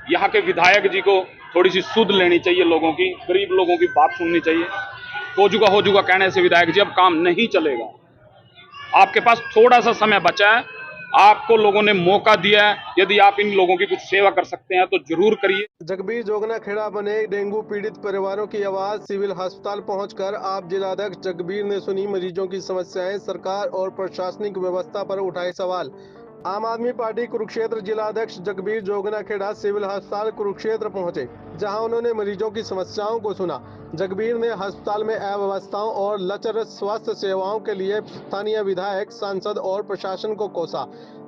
यहाँ के विधायक जी को थोड़ी सी सुध लेनी चाहिए, लोगों की, गरीब लोगों की बात सुननी चाहिए। हो जूगा कहने से विधायक जी अब काम नहीं चलेगा। आपके पास थोड़ा सा समय बचा है, आपको लोगों ने मौका दिया है, यदि आप इन लोगों की कुछ सेवा कर सकते हैं तो जरूर करिए। जगबीर जोगना खेड़ा बने डेंगू पीड़ित परिवारों की आवाज। सिविल अस्पताल पहुंचकर आप जिलाध्यक्ष जगबीर ने सुनी मरीजों की समस्याएं, सरकार और प्रशासनिक व्यवस्था पर उठाए सवाल। आम आदमी पार्टी कुरुक्षेत्र जिलाध्यक्ष जगबीर जोगना खेड़ा सिविल अस्पताल कुरुक्षेत्र पहुंचे, जहां उन्होंने मरीजों की समस्याओं को सुना। जगबीर ने अस्पताल में अव्यवस्थाओं और लचर स्वास्थ्य सेवाओं के लिए स्थानीय विधायक, सांसद और प्रशासन को कोसा।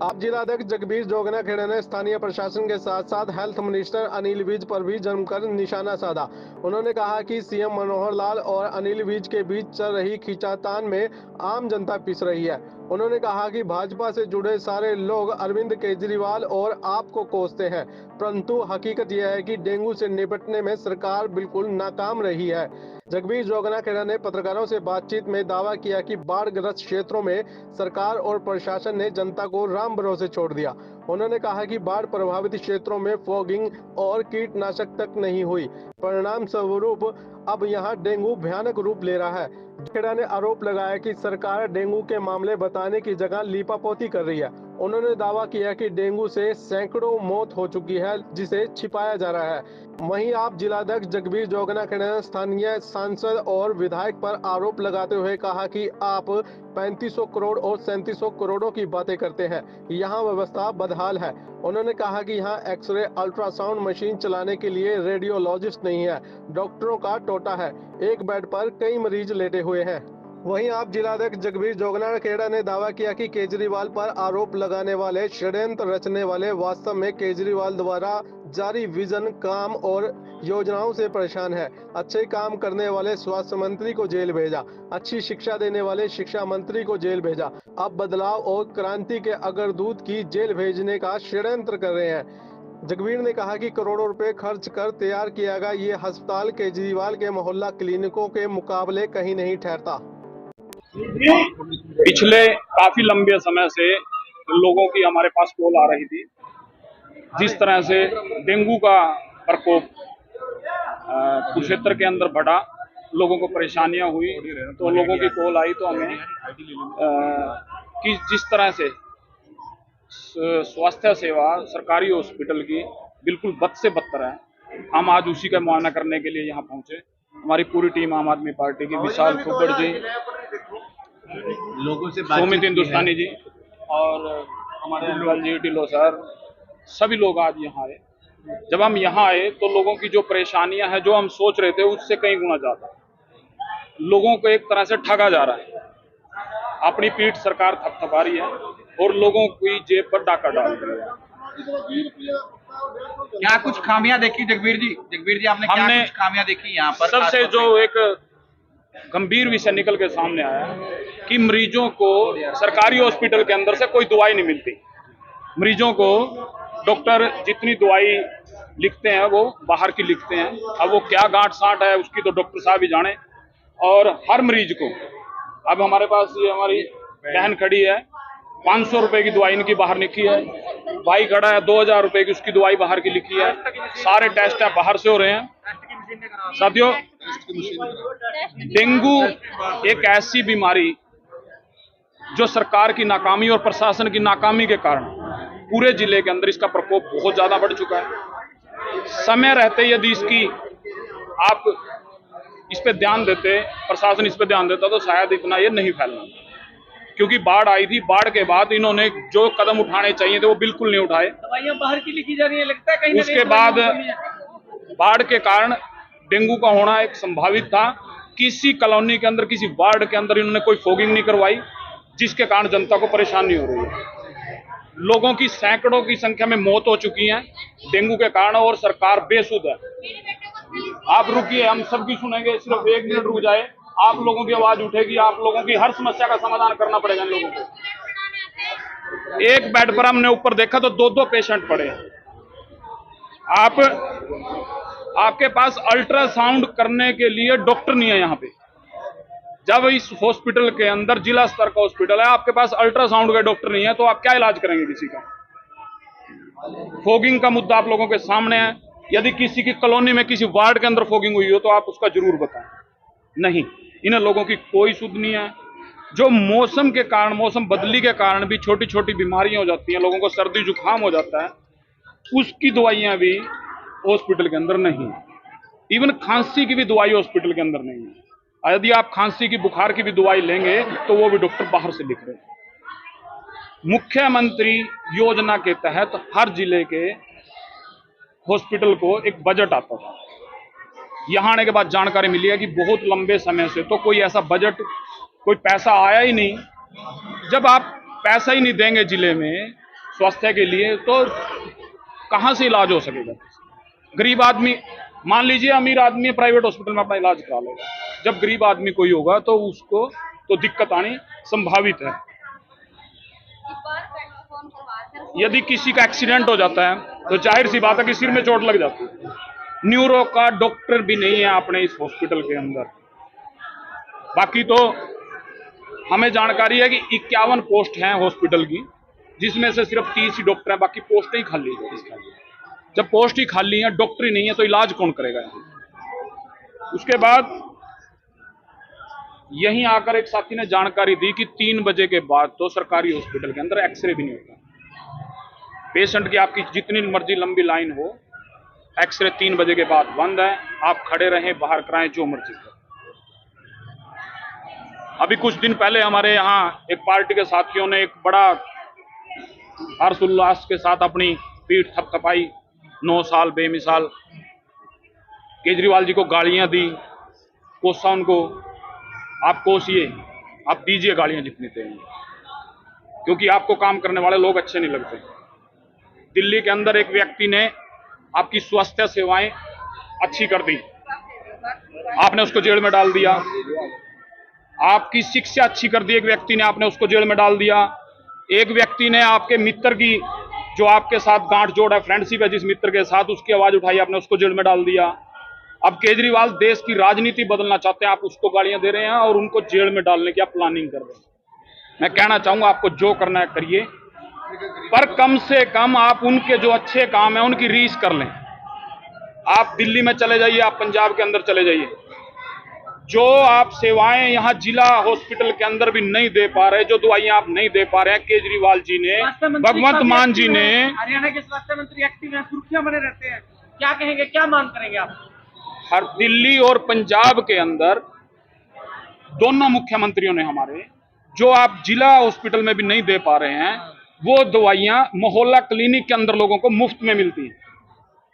आप जिलाध्यक्ष जगबीर जोगना खेड़ा ने स्थानीय प्रशासन के साथ साथ हेल्थ मिनिस्टर अनिल विज पर भी जमकर निशाना साधा। उन्होंने कहा कि सीएम मनोहर लाल और अनिल विज के बीच चल रही खींचातान में आम जनता पिस रही है। उन्होंने कहा कि भाजपा से जुड़े सारे लोग अरविंद केजरीवाल और आपको कोसते हैं, परंतु हकीकत यह है कि डेंगू से निपटने में सरकार बिल्कुल नाकाम रही है। जगबीर जोगना खेड़ा ने पत्रकारों से बातचीत में दावा किया कि बाढ़ग्रस्त क्षेत्रों में सरकार और प्रशासन ने जनता को राम भरोसे छोड़ दिया। उन्होंने कहा कि बाढ़ प्रभावित क्षेत्रों में फॉगिंग और कीटनाशक तक नहीं हुई, परिणाम स्वरूप अब यहां डेंगू भयानक रूप ले रहा है। खेड़ा ने आरोप लगाया कि सरकार डेंगू के मामले बताने की जगह लीपापोती कर रही है। उन्होंने दावा किया कि डेंगू से सैकड़ों मौत हो चुकी है, जिसे छिपाया जा रहा है। वहीं आप जिलाध्यक्ष जगबीर जोगना खेड़ा ने स्थानीय सांसद और विधायक पर आरोप लगाते हुए कहा कि आप 3500 करोड़ और 3700 करोड़ों की बातें करते हैं, यहाँ व्यवस्था बदहाल है। उन्होंने कहा कि यहाँ एक्सरे, अल्ट्रासाउंड मशीन चलाने के लिए रेडियोलॉजिस्ट नहीं है, डॉक्टरों का टोटा है, एक बेड पर कई मरीज लेटे हुए हैं। वहीं आप जिलाध्यक्ष जगबीर जोगना खेड़ा ने दावा किया कि केजरीवाल पर आरोप लगाने वाले, षड्यंत्र रचने वाले वास्तव में केजरीवाल द्वारा जारी विजन, काम और योजनाओं से परेशान है। अच्छे काम करने वाले स्वास्थ्य मंत्री को जेल भेजा, अच्छी शिक्षा देने वाले शिक्षा मंत्री को जेल भेजा, अब बदलाव और क्रांति के अग्रदूत की जेल भेजने का षड्यंत्र कर रहे हैं। जगबीर ने कहा कि करोड़ों रुपए खर्च कर तैयार किया गया ये अस्पताल केजरीवाल के मोहल्ला क्लिनिकों के मुकाबले कहीं नहीं ठहरता। पिछले काफी लंबे समय से लोगों की हमारे पास कॉल आ रही थी, जिस तरह से डेंगू का प्रकोप कुरुक्षेत्र के अंदर बढ़ा, लोगों को परेशानियां हुई, तो लोगों की कॉल आई तो हमें कि जिस तरह से स्वास्थ्य सेवा सरकारी हॉस्पिटल की बिल्कुल बद से बदतर है, हम आज उसी का मुआयना करने के लिए यहाँ पहुंचे। हमारी पूरी टीम आम आदमी पार्टी की, विशाल फुब्बड़ जी, लोगों से सुमित हिंदुस्तानी जी और हमारे अंकल जी, ढिल्लो सर, सभी लोग आज यहाँ आए। जब हम यहाँ आए तो लोगों की जो परेशानियां हैं, जो हम सोच रहे थे उससे कई गुना ज्यादा, लोगों को एक तरह से ठगा जा रहा है। अपनी पीठ सरकार थपथपा रही है और लोगों की जेब पर डाका डाल रही है। क्या कुछ खामियां देखी जगबीर जी? आपने क्या कुछ खामियां देखी यहाँ पर? सबसे जो एक गंभीर विषय निकल के सामने आया कि मरीजों को सरकारी हॉस्पिटल के अंदर से कोई दवाई नहीं मिलती। मरीजों को डॉक्टर जितनी दवाई लिखते हैं वो बाहर की लिखते हैं। अब वो क्या गांठ साठ है उसकी तो डॉक्टर साहब ही जाने। और हर मरीज को, अब हमारे पास ये हमारी बहन खड़ी है, 500 रुपए की दवाई इनकी बाहर लिखी है, भाई खड़ा है 2000 रुपए की, उसकी दवाई बाहर की लिखी है। सारे टेस्ट है बाहर से हो रहे हैं। साथियों, डेंगू एक ऐसी बीमारी जो सरकार की नाकामी और प्रशासन की नाकामी के कारण पूरे जिले के अंदर इसका प्रकोप बहुत ज्यादा बढ़ चुका है। समय रहते यदि इसकी आप इस पे ध्यान देते, प्रशासन इस पे ध्यान देता, तो शायद इतना ये नहीं फैलना। क्योंकि बाढ़ आई थी, बाढ़ के बाद इन्होंने जो कदम उठाने चाहिए थे वो बिल्कुल नहीं उठाए। दवाइयां बाहर की लिखी जा रही है, लगता है कहीं ना उसके बाद बाढ़ के कारण डेंगू का होना एक संभावित था। किसी कॉलोनी के अंदर, किसी वार्ड के अंदर इन्होंने कोई फॉगिंग नहीं करवाई, जिसके कारण जनता को परेशानी हो रही है। लोगों की सैकड़ों की संख्या में मौत हो चुकी है डेंगू के कारण, और सरकार बेसुध है। आप रुकिए, हम सबकी सुनेंगे, सिर्फ 1 मिनट रुक जाए। आप लोगों की आवाज उठेगी, आप लोगों की हर समस्या का समाधान करना पड़ेगा। लोगों को एक बेड पर हमने ऊपर देखा तो 2-2 पेशेंट पड़े। आपके पास अल्ट्रासाउंड करने के लिए डॉक्टर नहीं है यहाँ पे। जब इस हॉस्पिटल के अंदर जिला स्तर का हॉस्पिटल है, आपके पास अल्ट्रासाउंड का डॉक्टर नहीं है, तो आप क्या इलाज करेंगे किसी का? फॉगिंग का मुद्दा आप लोगों के सामने है। यदि किसी की कॉलोनी में किसी वार्ड के अंदर फॉगिंग हुई हो तो आप उसका जरूर बताएं। नहीं, इन लोगों की कोई सुध नहीं है। जो मौसम के कारण, मौसम बदली के कारण भी छोटी छोटी बीमारियां हो जाती हैं, लोगों को सर्दी जुकाम हो जाता है, उसकी दवाइयां भी हॉस्पिटल के अंदर नहीं है। इवन खांसी की भी दवाई हॉस्पिटल के अंदर नहीं है। यदि आप खांसी की, बुखार की भी दवाई लेंगे तो वो भी डॉक्टर बाहर से लिख रहे हैं। मुख्यमंत्री योजना के तहत हर जिले के हॉस्पिटल को एक बजट आता था। यहां आने के बाद जानकारी मिली है कि बहुत लंबे समय से तो कोई ऐसा बजट, कोई पैसा आया ही नहीं। जब आप पैसा ही नहीं देंगे जिले में स्वास्थ्य के लिए तो कहां से इलाज हो सकेगा? गरीब आदमी, मान लीजिए अमीर आदमी प्राइवेट हॉस्पिटल में अपना इलाज करा लेगा, जब गरीब आदमी कोई होगा तो उसको तो दिक्कत आनी संभावित है। यदि किसी का एक्सीडेंट हो जाता है तो जाहिर सी बात है कि सिर में चोट लग जाती है। न्यूरो का डॉक्टर भी नहीं है अपने इस हॉस्पिटल के अंदर। बाकी तो हमें जानकारी है कि 51 पोस्ट हैं हॉस्पिटल की, जिसमें से सिर्फ 30 ही डॉक्टर हैं, बाकी पोस्टें ही खाली है। जब पोस्ट ही खाली है, डॉक्टर ही नहीं है, तो इलाज कौन करेगा? उसके बाद यहीं आकर एक साथी ने जानकारी दी कि 3 बजे के बाद तो सरकारी हॉस्पिटल के अंदर एक्सरे भी नहीं होता। पेशेंट की आपकी जितनी मर्जी लंबी लाइन हो, एक्सरे 3 बजे के बाद बंद है। आप खड़े रहें, बाहर कराएं, जो मर्जी करें। अभी कुछ दिन पहले हमारे यहाँ एक पार्टी के साथियों ने एक बड़ा हर्षोल्लास के साथ अपनी पीठ थपथपाई। 9 साल बेमिसाल केजरीवाल जी को गालियां दी, कोसा उनको, आप कोसिए, आप दीजिए गालियां जितनी देंगे, क्योंकि आपको काम करने वाले लोग अच्छे नहीं लगते। दिल्ली के अंदर एक व्यक्ति ने आपकी स्वास्थ्य सेवाएं अच्छी कर दी, आपने उसको जेल में डाल दिया। आपकी शिक्षा अच्छी कर दी एक व्यक्ति ने, आपने उसको जेल में डाल दिया। एक व्यक्ति ने आपके मित्र की, जो आपके साथ गांठ जोड़ है, फ्रेंडशिप है जिस मित्र के साथ, उसकी आवाज उठाई, आपने उसको जेल में डाल दिया। अब केजरीवाल देश की राजनीति बदलना चाहते हैं, आप उसको गालियां दे रहे हैं और उनको जेल में डालने की आप प्लानिंग कर रहे हैं। मैं कहना चाहूंगा आपको जो करना है करिए, पर कम से कम आप उनके जो अच्छे काम है उनकी रीस कर लें। आप दिल्ली में चले जाइए, आप पंजाब के अंदर चले जाइए, जो आप सेवाएं यहाँ जिला हॉस्पिटल के अंदर भी नहीं दे पा रहे, जो दवाइयां आप नहीं दे पा रहे हैं, केजरीवाल जी ने, भगवंत मान जी ने। हरियाणा के स्वास्थ्य मंत्री एक्टिव हैं, सुर्खियां बने रहते हैं, क्या कहेंगे, क्या मांग करेंगे आप? हर दिल्ली और पंजाब के अंदर दोनों मुख्यमंत्रियों ने हमारे, जो आप जिला हॉस्पिटल में भी नहीं दे पा रहे हैं, वो दवाइयां मोहल्ला क्लिनिक के अंदर लोगों को मुफ्त में मिलती हैं।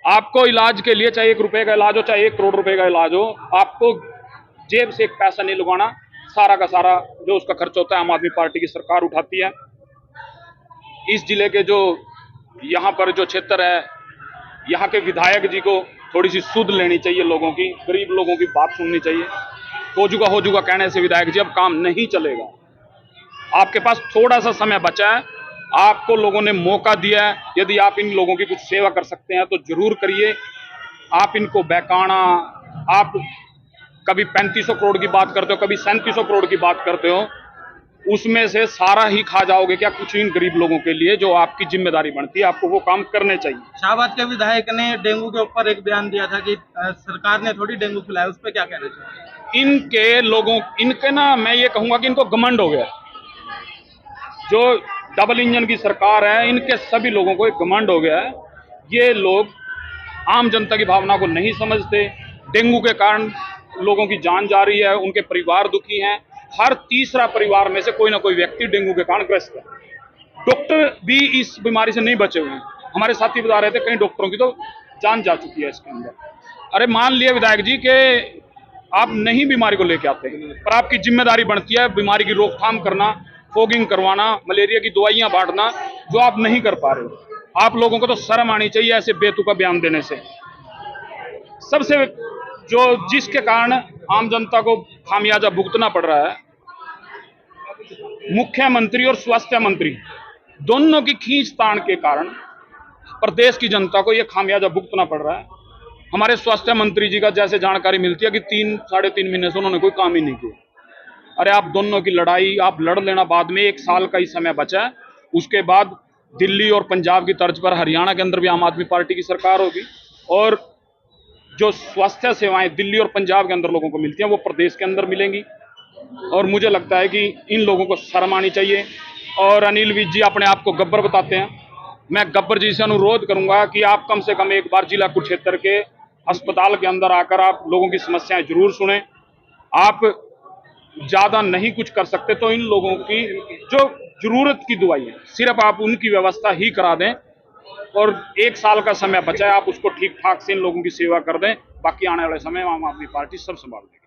आपको इलाज के लिए चाहे 1 रुपए का इलाज हो, चाहे 1 करोड़ रुपए का इलाज हो, आपको जेब से एक पैसा नहीं लगाना। सारा का सारा जो उसका खर्च होता है आम आदमी पार्टी की सरकार उठाती है। इस जिले के जो यहाँ पर जो क्षेत्र है, यहाँ के विधायक जी को थोड़ी सी सुध लेनी चाहिए, लोगों की, गरीब लोगों की बात सुननी चाहिए। हो जूगा कहने से विधायक जी अब काम नहीं चलेगा। आपके पास थोड़ा सा समय बचा है, आपको लोगों ने मौका दिया है। यदि आप इन लोगों की कुछ सेवा कर सकते हैं तो जरूर करिए। आप इनको बहकाना, आप कभी 3500 करोड़ की बात करते हो, कभी 3700 करोड़ की बात करते हो, उसमें से सारा ही खा जाओगे क्या? कुछ इन गरीब लोगों के लिए जो आपकी जिम्मेदारी बनती है, आपको वो काम करने चाहिए। शाहबाद के विधायक ने डेंगू के ऊपर एक बयान दिया था कि सरकार ने थोड़ी डेंगू फैलाया, उस पर क्या कहना चाहिए? इनके ना, मैं ये कहूंगा कि इनको घमंड हो गया। जो डबल इंजन की सरकार है, इनके सभी लोगों को एक घमंड हो गया है। ये लोग आम जनता की भावना को नहीं समझते। डेंगू के कारण लोगों की जान जा रही है, उनके परिवार दुखी हैं। हर तीसरा परिवार में से कोई ना कोई व्यक्ति डेंगू के कारण ग्रस्त है। डॉक्टर भी इस बीमारी से नहीं बचे हुए हैं। हमारे साथी बता रहे थे कई डॉक्टरों की तो जान जा चुकी है इसके अंदर। अरे मान लिया विधायक जी कि आप नहीं बीमारी को लेके आते, पर आपकी जिम्मेदारी बनती है बीमारी की रोकथाम करना, फॉगिंग करवाना, मलेरिया की दवाइयां बांटना, जो आप नहीं कर पा रहे हो। आप लोगों को तो शर्म आनी चाहिए ऐसे बेतुका बयान देने से। सबसे जो जिसके कारण आम जनता को खामियाजा भुगतना पड़ रहा है, मुख्यमंत्री और स्वास्थ्य मंत्री दोनों की खींचतान के कारण प्रदेश की जनता को यह खामियाजा भुगतना पड़ रहा है। हमारे स्वास्थ्य मंत्री जी का जैसे जानकारी मिलती है कि 3-3.5 महीने से उन्होंने कोई काम ही नहीं किया। अरे आप दोनों की लड़ाई आप लड़ लेना, बाद में 1 साल का ही समय बचा है, उसके बाद दिल्ली और पंजाब की तर्ज पर हरियाणा के अंदर भी आम आदमी पार्टी की सरकार होगी, और जो स्वास्थ्य सेवाएं दिल्ली और पंजाब के अंदर लोगों को मिलती हैं वो प्रदेश के अंदर मिलेंगी। और मुझे लगता है कि इन लोगों को शर्म आनी चाहिए। और अनिल विज जी अपने आप को गब्बर बताते हैं, मैं गब्बर जी से अनुरोध करूंगा कि आप कम से कम एक बार जिला कुरुक्षेत्र के अस्पताल के अंदर आकर आप लोगों की समस्याएं जरूर सुने। आप ज़्यादा नहीं कुछ कर सकते तो इन लोगों की जो जरूरत की दवाई है सिर्फ आप उनकी व्यवस्था ही करा दें, और 1 साल का समय बचा है, आप उसको ठीक ठाक से इन लोगों की सेवा कर दें। बाकी आने वाले समय में आम आदमी पार्टी सब संभाल देगी।